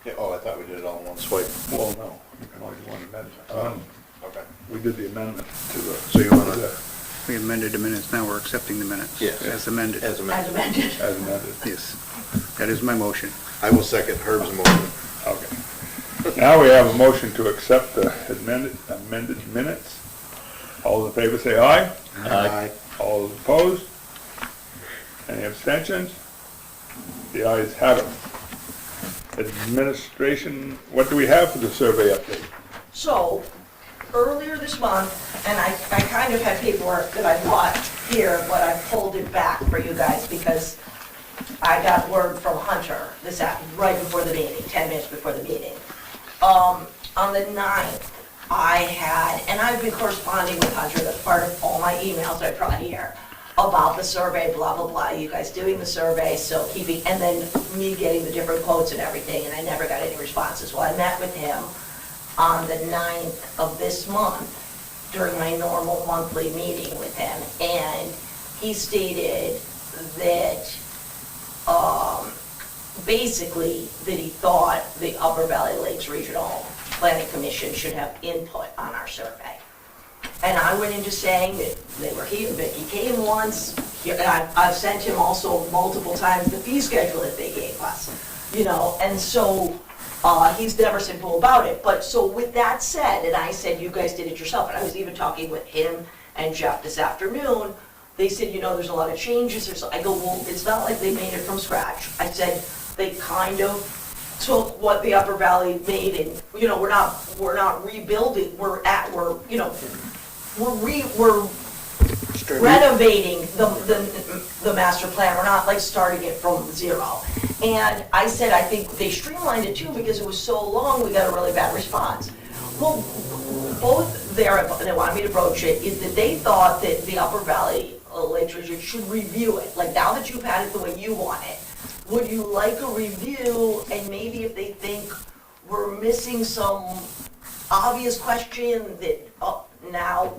S3: Yeah, oh, I thought we did it all in one swipe.
S2: Well, no, you can only do one amendment.
S3: Okay.
S2: We did the amendment to the.
S3: So you wanna-
S1: We amended the minutes, now we're accepting the minutes.
S3: Yes.
S1: As amended.
S3: As
S6: As
S3: amended.
S6: amended.
S2: As amended.
S1: Yes, that is my motion.
S3: I will second Herb's motion.
S2: Okay. Now we have a motion to accept the amended minutes. All those in favor say aye.
S3: Aye.
S2: All those opposed? Any abstentions? The ayes have it. Administration, what do we have for the survey update?
S6: So, earlier this month, and I kind of had paperwork that I brought here, but I pulled it back for you guys because I got word from Hunter right before the meeting, 10 minutes before the meeting. On the 9th, I had, and I've been corresponding with Hunter, that's part of all my emails I brought here, about the survey, blah, blah, blah, you guys doing the survey, so keeping, and then me getting the different quotes and everything, and I never got any responses. Well, I met with him on the 9th of this month during my normal monthly meeting with him, and he stated that, basically, that he thought the Upper Valley Lakes Regional Planning Commission should have input on our survey. And I went into saying that they were here, Vicki came once, and I've sent him also multiple times the fee schedule that they gave us, you know, and so, he's never said boo about it. But so with that said, and I said, you guys did it yourself, and I was even talking with him and Jeff this afternoon, they said, you know, there's a lot of changes, or so. I go, well, it's not like they made it from scratch. I said, they kind of took what the Upper Valley made and, you know, we're not rebuilding, we're renovating the master plan, we're not like starting it from zero. And I said, I think they streamlined it too because it was so long, we got a really bad response. Well, both there, they wanted me to broach it, is that they thought that the Upper Valley Lakes Region should review it. Like now that you've had it the way you want it, would you like a review? And maybe if they think we're missing some obvious question that, now,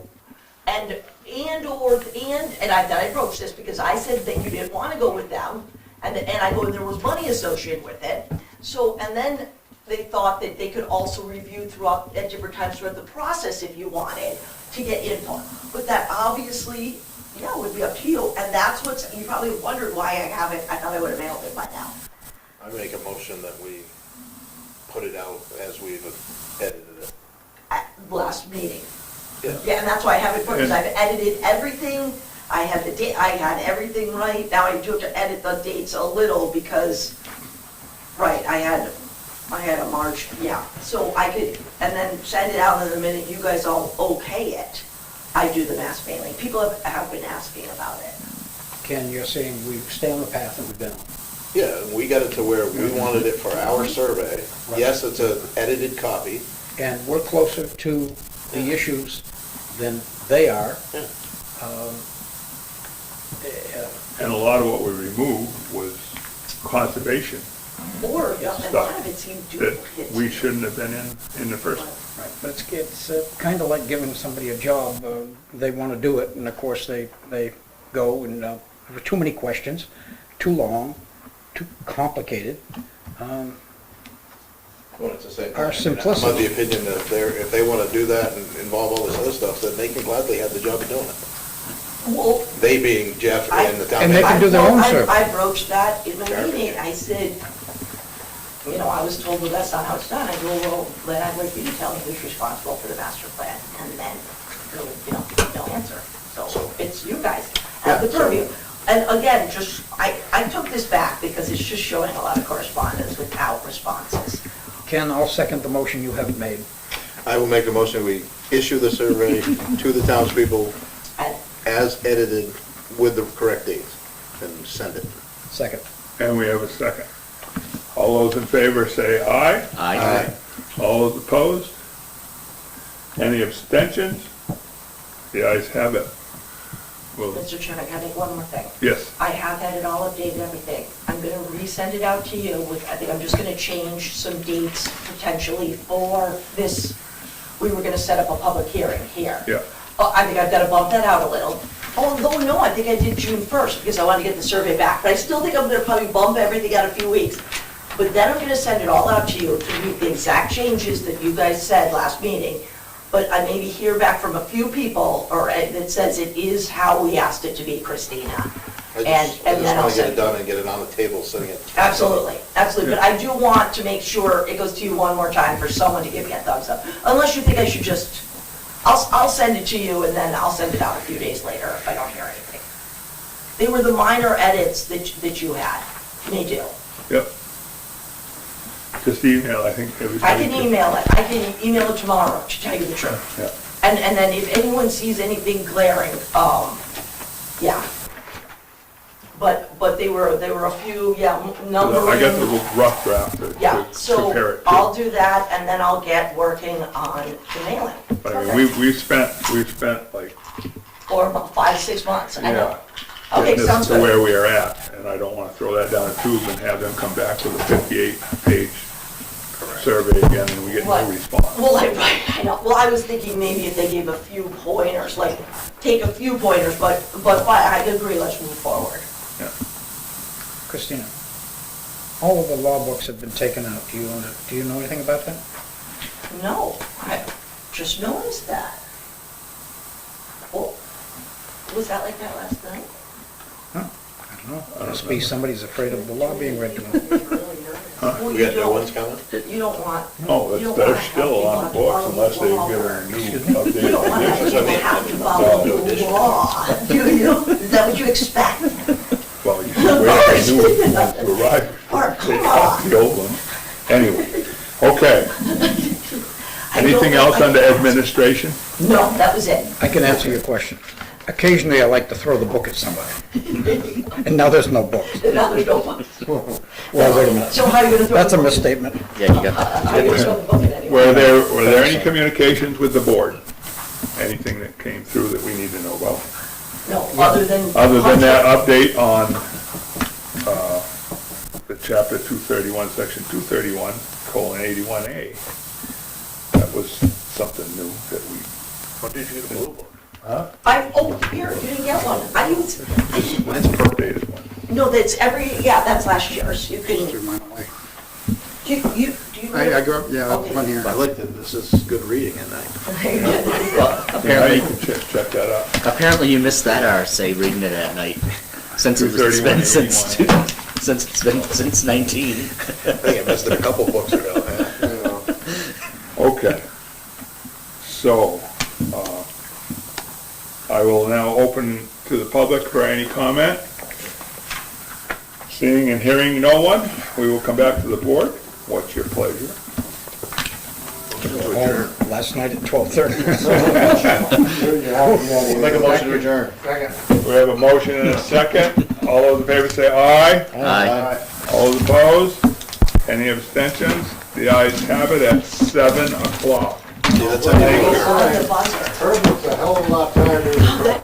S6: and I approached this because I said that you didn't want to go with them, and I go, there was money associated with it. So, and then they thought that they could also review throughout, at different times throughout the process if you wanted to get input. But that obviously, yeah, would be up to you, and that's what's, you probably wondered why I haven't, I thought I would have mailed it by now.
S3: I make a motion that we put it out as we've edited it.
S6: At last meeting.
S3: Yeah.
S6: Yeah, and that's why I haven't put, because I've edited everything, I had the date, I had everything right, now I do have to edit the dates a little because, right, I had a March, yeah, so I could, and then send it out, and the minute you guys all okay it, I do the mass mailing. People have been asking about it.
S4: Ken, you're saying we stay on the path that we've been on.
S3: Yeah, and we got it to where we wanted it for our survey. Yes, it's an edited copy.
S4: And we're closer to the issues than they are.
S3: Yeah.
S2: And a lot of what we removed was conservation
S6: Or, a lot of it
S2: stuff
S6: seemed
S2: that
S6: duplicates.
S2: we shouldn't have been in the first place.
S4: Right, but it's kind of like giving somebody a job. They want to do it, and of course, they go, and there were too many questions, too long, too complicated.
S3: Well, it's the same.
S4: Our
S3: thing.
S4: simplicity.
S3: I'm of the opinion that if they want to do that and involve all this other stuff, then they can gladly have the job of doing it.
S6: Well,
S3: They being Jeff and the town
S4: And they
S3: manager.
S4: can do their own survey.
S6: I broached that in my
S3: Garbage.
S6: meeting, I said, you know, I was told, well, that's not how it's done. I go, well, then I'd like you to tell me who's responsible for the master plan, and then, you know, no answer. So it's you guys have the
S3: Yeah, so-
S6: purview. And again, just, I took this back because it's just showing a lot of correspondence without responses.
S4: Ken, I'll second the motion you haven't made.
S3: I will make a motion, we issue the survey to the townspeople
S6: And
S3: as edited with the correct dates and send it.
S4: Second.
S2: And we have a second. All those in favor say aye.
S8: Aye.
S2: All those opposed? Any abstentions? The ayes have it. Well,
S6: Mr. Chairman, can I make one more thing?
S2: yes,
S6: I have had it all updated, everything. I'm gonna resend it out to you with, I think I'm just gonna change some dates potentially for this. We were gonna set up a public hearing here.
S2: yeah.
S6: Oh, I think I've gotta bump that out a little. Although, no, I think I did June 1st because I wanted to get the survey back. But I still think I'm gonna probably bump everything out a few weeks. But then I'm gonna send it all out to you to meet the exact changes that you guys said last meeting. But I maybe hear back from a few people, or that says it is how we asked it to be, Christina.
S3: I
S6: And
S3: just
S6: then I'll
S3: want to get
S6: send.
S3: it done and get it on the table sitting at.
S6: Absolutely, absolutely, but I do want to make sure it goes to you one more time for someone to give me a thumbs up. Unless you think I should just, I'll send it to you and then I'll send it out a few days later if I don't hear anything. They were the minor edits that you had, me do.
S2: Yep. Just email, I think everybody.
S6: I can email it, I can email it tomorrow, to tell you the truth.
S2: Yeah.
S6: And then if anyone sees anything glaring, yeah. But there were a few, numbering.
S2: I got the rough draft to
S6: Yeah,
S2: to
S6: so
S2: compare it
S6: I'll
S2: to.
S6: do that, and then I'll get working on the mailing.
S2: But I mean, we've spent like,
S6: For about 5-6 months, I know.
S2: yeah.
S6: Okay,
S2: getting
S6: sounds
S2: this to where
S6: good.
S2: we are at, and I don't want to throw that down a tube and have them come back with a 58-page survey again, and we get
S6: Right.
S2: no response.
S6: Well, I know, well, I was thinking maybe if they gave a few pointers, like, take a few pointers, but I agree, let's move forward.
S2: Yeah.
S4: Christina, all of the law books have been taken out. Do you know anything about that?
S6: No, I just noticed that. Well, was that like that last night?
S4: I don't know. Must be somebody's afraid of the law being read to them.
S6: Well,
S3: We
S6: you
S3: got new
S6: don't-
S3: ones coming?
S6: You don't want.
S2: Oh,
S6: you don't
S2: they're
S6: wanna
S2: still
S6: have
S2: on the
S6: people
S2: books
S6: have to
S2: unless they
S6: follow
S2: get
S6: the
S2: a new
S6: law. You don't want to have
S2: updated
S6: people
S2: edition.
S6: have to
S3: No
S6: follow
S3: new
S6: the
S3: edition.
S6: law. Do you? Is that what you expect?
S2: Well, you should wait for new ones to arrive.
S6: Or,
S2: They
S6: come
S2: cost
S6: on.
S2: the old ones. Anyway, okay.
S6: I don't-
S2: Anything else under administration?
S6: No, that was it.
S4: I can answer your question. Occasionally, I like to throw the book at somebody. And now there's no book.
S6: Now there's no one.
S4: Well, wait a minute.
S6: So how are you gonna throw?
S4: That's a
S6: the book?
S4: misstatement.
S8: Yeah, you got that.
S6: How are you gonna throw the book at anyone?
S2: Were there any communications with the board? Anything that came through that we need to know about?
S6: No, other than.
S2: Other than that update on chapter 231, section 231:81A. That was something new that we,
S3: What did you get a blue book?
S6: Here, you didn't get one. I didn't,
S2: mine's a updated one.
S6: no, that's that's last year's. You can,
S1: Threw mine away.
S6: do you?
S1: I grew up, yeah,
S6: Okay.
S1: one here.
S3: I like that, this is good reading at night.
S8: Well,
S2: Yeah, you
S8: apparently,
S2: can check that out.
S8: apparently you missed that RSA reading it at night, since it's been
S2: 231,
S8: since it's been since 19.
S3: I think I missed it a couple books ago, yeah.
S2: Okay. So, I will now open to the public for any comment. Seeing and hearing no one, we will come back to the board. What's your pleasure?
S4: Home last night at 12:30.
S3: Make a motion to adjourn.
S2: We have a motion and a second. All those in favor say aye.
S8: Aye.
S2: All those opposed? Any abstentions? The ayes have it at 7 o'clock.
S3: See, that's how you-
S2: Thank you.
S6: Oh, the buzzer.
S9: Herb was a hell of a lot tired.